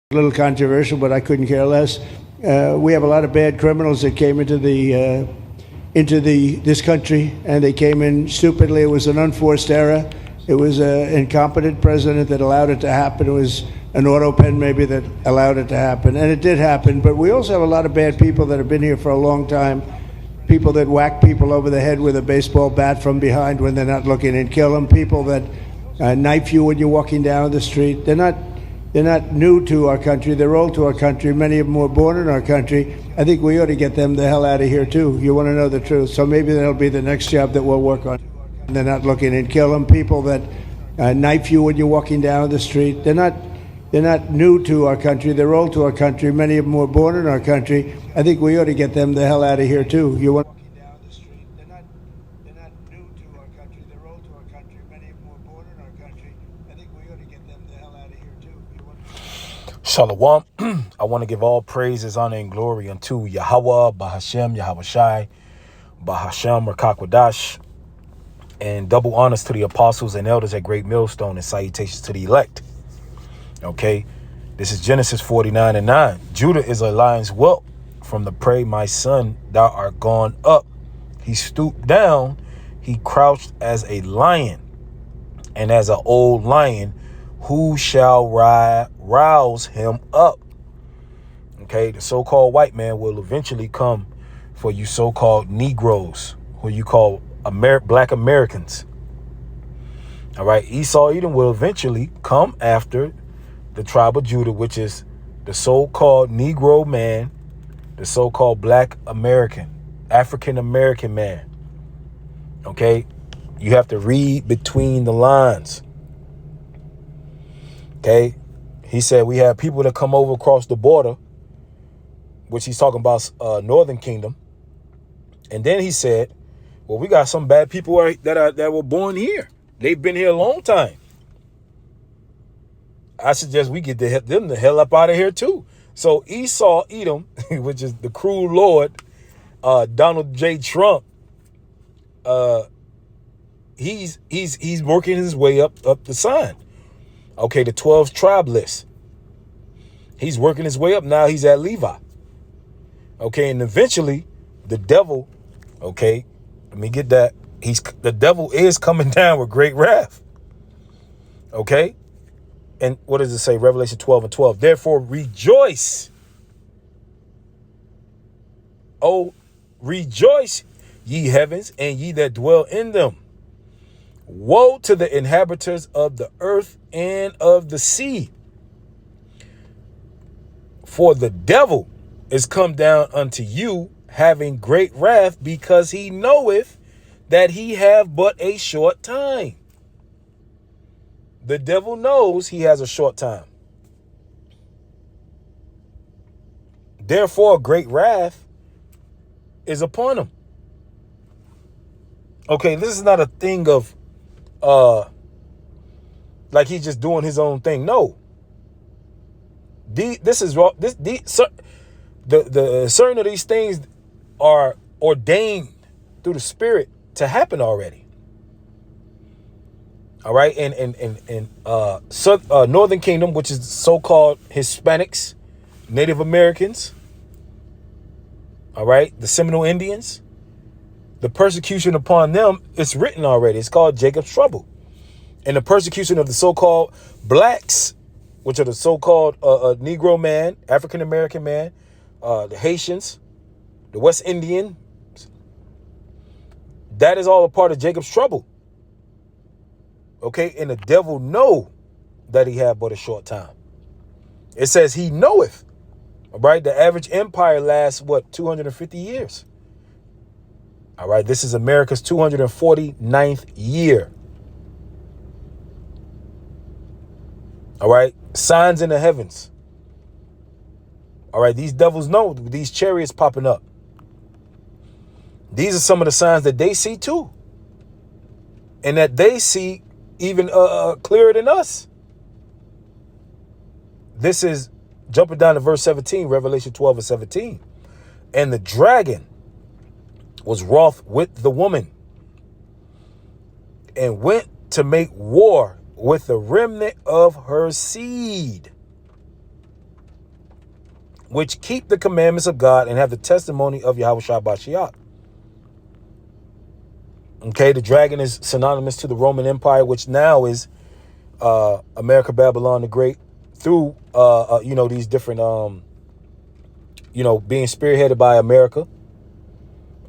A little controversial, but I couldn't care less. We have a lot of bad criminals that came into this country, and they came in stupidly. It was an unforced error. It was an incompetent president that allowed it to happen. It was an auto pen maybe that allowed it to happen, and it did happen. But we also have a lot of bad people that have been here for a long time. People that whack people over the head with a baseball bat from behind when they're not looking and kill them. People that knife you when you're walking down the street. They're not new to our country. They're old to our country. Many of them were born in our country. I think we ought to get them the hell out of here, too. You want to know the truth. So maybe that'll be the next job that we'll work on. They're not looking and kill them. People that knife you when you're walking down the street. They're not new to our country. They're old to our country. Many of them were born in our country. I think we ought to get them the hell out of here, too. You want Shalom. I want to give all praises, honor, and glory unto Yahweh, Bahashem, Yahweh Shai, Bahashem, Rakakwadash, and double honors to the apostles and elders at Great Millstone, and salutations to the elect. Okay, this is Genesis 49:9. Judah is a lion's whelp. From the prey, my son, thou art gone up. He stooped down, he crouched as a lion, and as an old lion, who shall rouse him up? Okay, the so-called white man will eventually come for you so-called Negroes, who you call Black Americans. All right, Esau Edom will eventually come after the tribe of Judah, which is the so-called Negro man, the so-called Black American, African American man. Okay, you have to read between the lines. Okay, he said we have people that come over across the border, which he's talking about Northern Kingdom. And then he said, well, we got some bad people that were born here. They've been here a long time. I suggest we get them the hell up out of here too. So Esau Edom, which is the cruel Lord, Donald J. Trump, he's working his way up the sign. Okay, the 12 tribe list. He's working his way up. Now he's at Levi. Okay, and eventually the devil, okay, let me get that. The devil is coming down with great wrath. Okay? And what does it say? Revelation 12:12. Therefore rejoice. Oh, rejoice, ye heavens, and ye that dwell in them. Woe to the inhabitants of the earth and of the sea. For the devil is come down unto you, having great wrath, because he knoweth that he have but a short time. The devil knows he has a short time. Therefore, great wrath is upon him. Okay, this is not a thing of like he's just doing his own thing. No. This is wrong. The certain of these things are ordained through the Spirit to happen already. All right, and Northern Kingdom, which is so-called Hispanics, Native Americans. All right, the Seminole Indians. The persecution upon them, it's written already. It's called Jacob's trouble. And the persecution of the so-called blacks, which are the so-called Negro man, African American man, the Haitians, the West Indian, that is all a part of Jacob's trouble. Okay, and the devil know that he had but a short time. It says he knoweth. All right, the average empire lasts, 250 years. All right, this is America's 249th year. All right, signs in the heavens. All right, these devils know these chariots popping up. These are some of the signs that they see too. And that they see even clearer than us. This is jumping down to verse 17, Revelation 12:17. And the dragon was wroth with the woman and went to make war with the remnant of her seed. which keep the commandments of God and have the testimony of Yahweh Shai Mashiach. Okay, the dragon is synonymous to the Roman Empire, which now is America, Babylon the Great, through these different being spearheaded by America.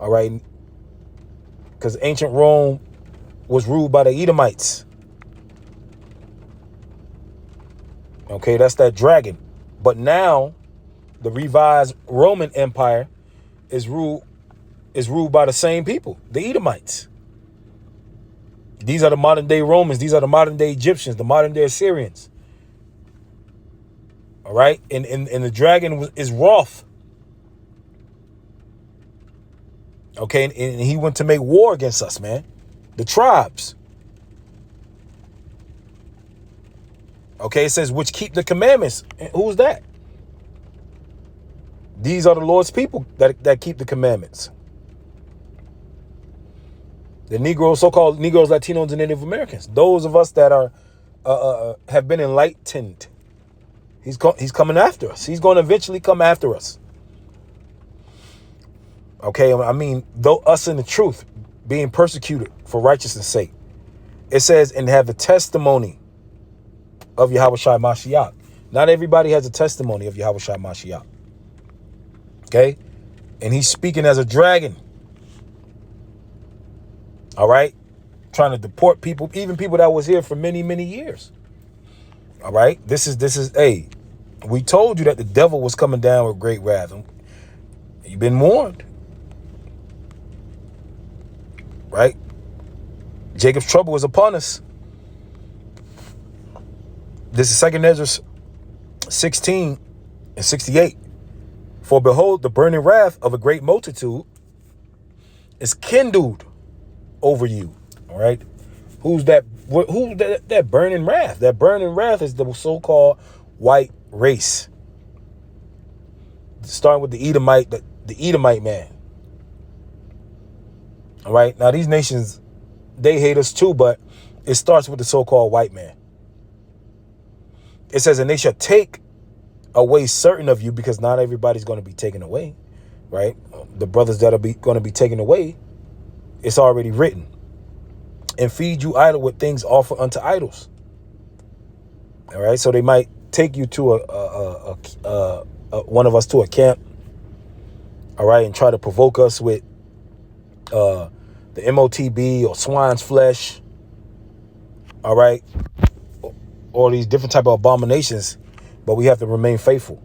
All right, because ancient Rome was ruled by the Edomites. Okay, that's that dragon. But now the revised Roman Empire is ruled by the same people, the Edomites. These are the modern day Romans. These are the modern day Egyptians, the modern day Assyrians. All right. And the dragon is Wroth. Okay. And he went to make war against us, man. The tribes. Okay. It says, which keep the commandments. And who's that? These are the Lord's people that keep the commandments. The Negroes, so-called Negroes, Latinos, and Native Americans. Those of us that are have been enlightened. He's coming after us. He's going to eventually come after us. Okay, I mean, though us in the truth, being persecuted for righteousness' sake. It says, and have the testimony of Yahweh Shai Mashiach. Not everybody has a testimony of Yahweh Shai Mashiach. Okay, and he's speaking as a dragon. All right. Trying to deport people, even people that was here for many, many years. All right. This is, hey, we told you that the devil was coming down with great wrath. You've been warned. Right. Jacob's trouble is upon us. This is 2 Ezra 16 and 68. For behold, the burning wrath of a great multitude is kindled over you. All right. Who's that burning wrath? That burning wrath is the so-called white race. Starting with the Edomite man. All right. Now these nations, they hate us too, but it starts with the so-called white man. It says, and they shall take away certain of you, because not everybody's going to be taken away. Right. The brothers that are going to be taken away, it's already written. And feed you idle with things offered unto idols. All right. So they might take you to one of us to a camp. All right. And try to provoke us with the MOTB or swine's flesh. All right. Or these different type of abominations. But we have to remain faithful.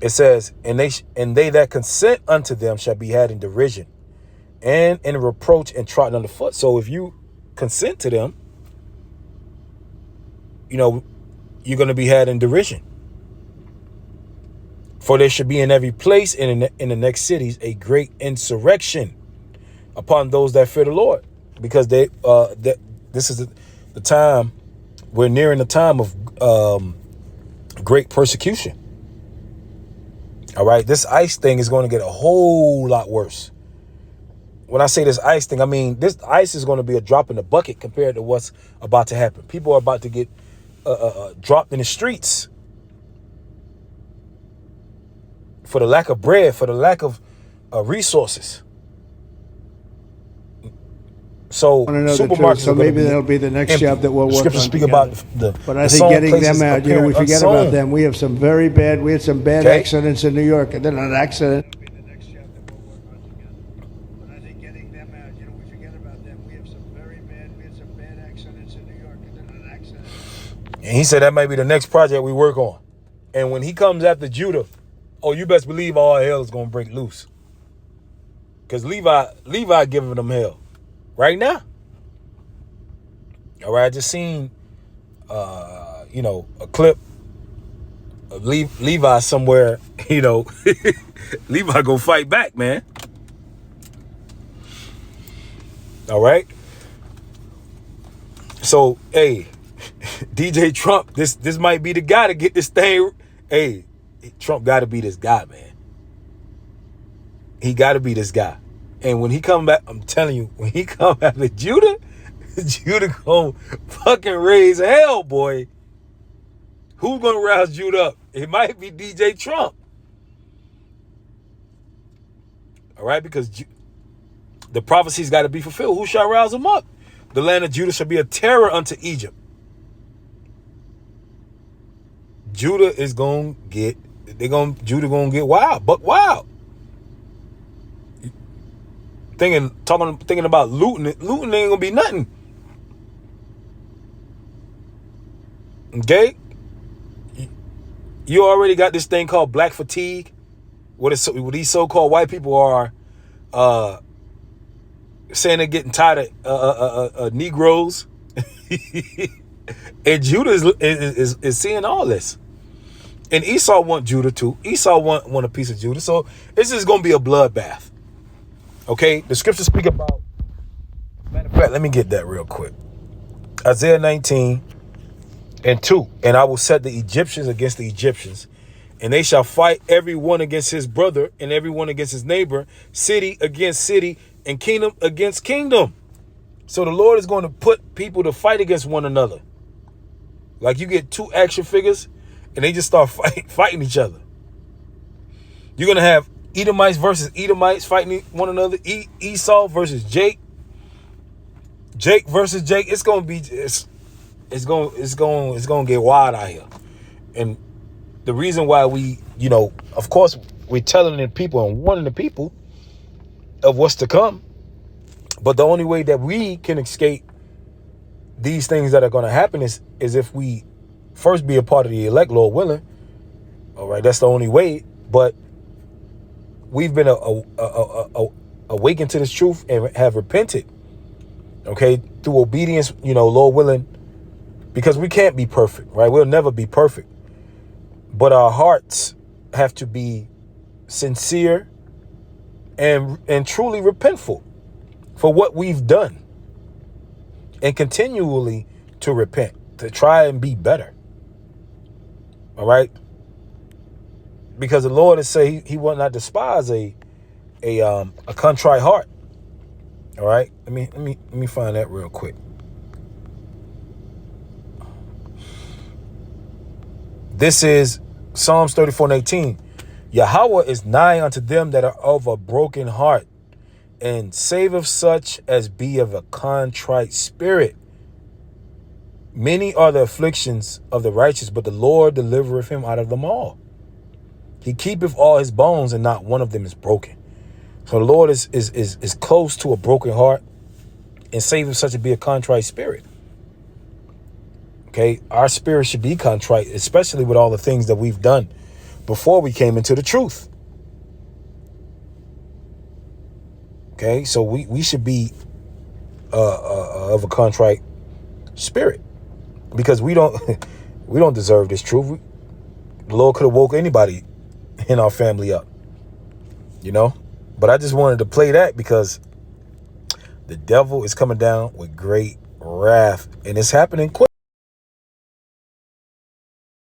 It says, and they that consent unto them shall be had in derision and in reproach and trodden underfoot. So if you consent to them, you're going to be had in derision. For there should be in every place and in the next cities a great insurrection upon those that fear the Lord, because this is the time. We're nearing the time of great persecution. All right. This ICE thing is going to get a whole lot worse. When I say this ICE thing, I mean, this ICE is going to be a drop in the bucket compared to what's about to happen. People are about to get dropped in the streets for the lack of bread, for the lack of resources. So supermarkets, so maybe that'll be the next job that we'll work on. Scriptures speak about but I think getting them out, we forget about them. We have some we had some bad accidents in New York, and then an accident. It'll be the next job that we'll work on together. But I think getting them out, we forget about them. We had some bad accidents in New York, and then an accident. And he said that might be the next project we work on. And when he comes after Judah, you best believe all hell is going to break loose. Because Levi giving them hell right now. All right, I just seen, a clip of Levi somewhere. Levi go fight back, man. All right. So, hey, DJ Trump, this might be the guy to get this thing. Hey, Trump got to be this guy, man. He got to be this guy. And when he come back, I'm telling you, when he come after Judah gonna fucking raise hell, boy. Who's going to rouse Judah up? It might be DJ Trump. All right, because the prophecy's got to be fulfilled. Who shall rouse him up? The land of Judah shall be a terror unto Egypt. Judah is going to get, Judah going to get wild, buck wild. Thinking about looting ain't going to be nothing. Okay? You already got this thing called black fatigue. What these so-called white people are saying they're getting tired of Negroes. And Judah is seeing all this. And Esau want Judah too. Esau want a piece of Judah. So this is going to be a bloodbath. Okay? The scriptures speak about, matter of fact, let me get that real quick. Isaiah 19:2. And I will set the Egyptians against the Egyptians, and they shall fight every one against his brother and every one against his neighbor, city against city, and kingdom against kingdom. So the Lord is going to put people to fight against one another. Like you get two action figures and they just start fighting each other. You're going to have Edomites versus Edomites fighting one another. Esau versus Jake. Jake versus Jake. It's going to be it's going to get wild out here. And the reason why we, of course, we're telling the people and warning the people of what's to come. But the only way that we can escape these things that are going to happen is if we first be a part of the elect, Lord willing. All right, that's the only way. But we've been awakened to this truth and have repented. Okay, through obedience, Lord willing, because we can't be perfect, right? We'll never be perfect. But our hearts have to be sincere and truly repentful for what we've done, and continually to repent, to try and be better. All right? Because the Lord is saying he will not despise a contrite heart. All right? Let me find that real quick. This is Psalms 34:18. Yahweh is nigh unto them that are of a broken heart, and saveth such as be of a contrite spirit. Many are the afflictions of the righteous, but the Lord delivereth him out of them all. He keepeth all his bones, and not one of them is broken. So the Lord is close to a broken heart, and saveth such as be a contrite spirit. Okay, our spirit should be contrite, especially with all the things that we've done before we came into the truth. Okay, so we should be of a contrite spirit, because we don't deserve this truth. The Lord could have woke anybody in our family up, But I just wanted to play that because the devil is coming down with great wrath, and it's happening quick.